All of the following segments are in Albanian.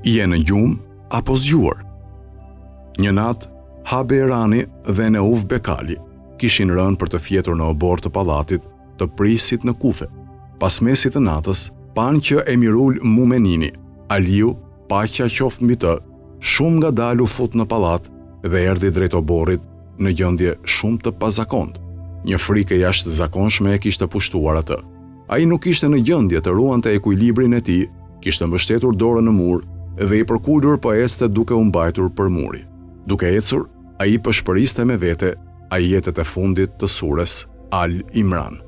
Je në gjumë apo zgjuar? Një natë, Habe Erani dhe Neuf Bekali kishin rënë për të fjetur në obor të pallatit të prisit në Kufe. Pas mesit të natës, panë që Emirul Mumenini, Aliu, paqja qoftë mbi të, shumë ngadalë u fut në pallat dhe erdhi drejt oborrit në gjendje shumë të pazakontë. Një frikë jashtëzakonshme e kishte pushtuar atë. Ai nuk ishte në gjendje të ruante ekuilibrin e tij, kishte mbështetur dorën në mur dhe i përkulur po ecte duke u mbajtur për muri. Duke ecur, ai pëshpëriste me vete ajetet e fundit të sures Al Imran.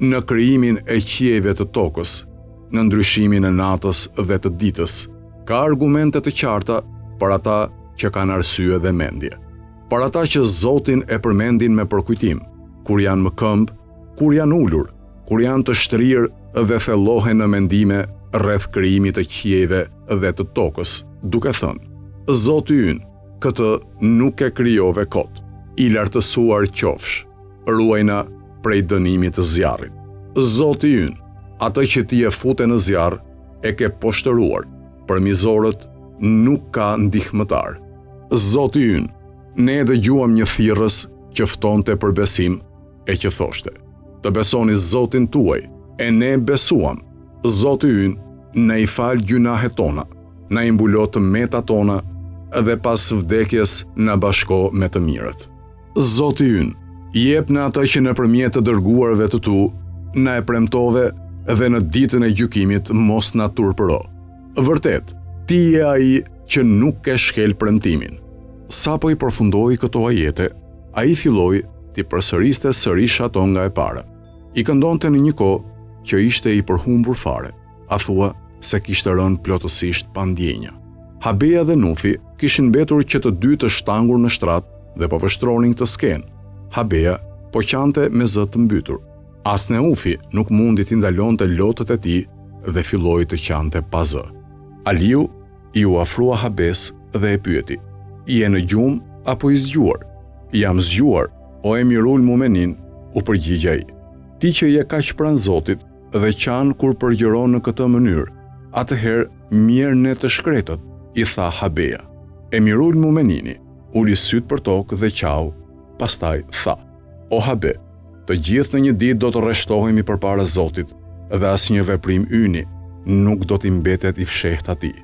Në krijimin e qiejve të tokës, në ndryshimin e natës dhe të ditës, ka argumente të qarta për ata që kanë arsye dhe mendje. Për ata që Zotin e përmendin me përkujtim, kur janë më këmbë, kur janë ulur, kur janë të shtrirë dhe thellohen në mendime rreth krijimit të qiejve dhe të tokës, duke thënë: Zoti ynë, këtë nuk e krijove kot, i lartësuar qofsh, ruajna prej dënimit të zjarrit. Zoti ynë, atë që ti e fute në zjarr, e ke poshtëruar, për mizorët nuk ka ndihmëtar. Zoti ynë, ne dëgjuam një thirrës që ftonte për besim e që thoshte: të besoni Zotin tuaj, e ne besuam. Zoti ynë, na i fal gjunahet tona, na i mbulo të metat tona dhe pas vdekjes na bashko me të mirët. Zoti ynë, jep në atë që nëpërmjet të dërguarve të tu na e premtove dhe në ditën e gjykimit mos na turpëro. Vërtet, ti je ai që nuk e shkel premtimin. Sapo i përfundoi këto ajete, ai filloi t'i përsëriste sërish ato nga e para. I këndonte në një kohë që ishte i përhumbur fare, a thua se kishte rënë plotësisht pa ndjenja. Habeja dhe Nufi kishin mbetur që të dy të shtangur në shtrat dhe po vështronin këtë skenë. Habeja po qante me zë të mbytur. As Neufi nuk mundi t'i ndalonte lotët e tij dhe filloi të qante pa zë. Aliu i u afrua Habes dhe e pyeti: je në gjumë apo i zgjuar? Jam zgjuar, o Emirul Mumenin, u përgjigj ai. Ti që je kaq pranë Zotit dhe qan kur përgjëron në këtë mënyrë, atëherë mirë ne të shkretët, i tha Habeja. Emirul Mumenini uli syt për tokë dhe qau, pastaj tha: o Habe, të gjithë në një ditë do të rreshtohemi përpara Zotit dhe asnjë veprim yni nuk do t'i mbetet i fshehtë atij.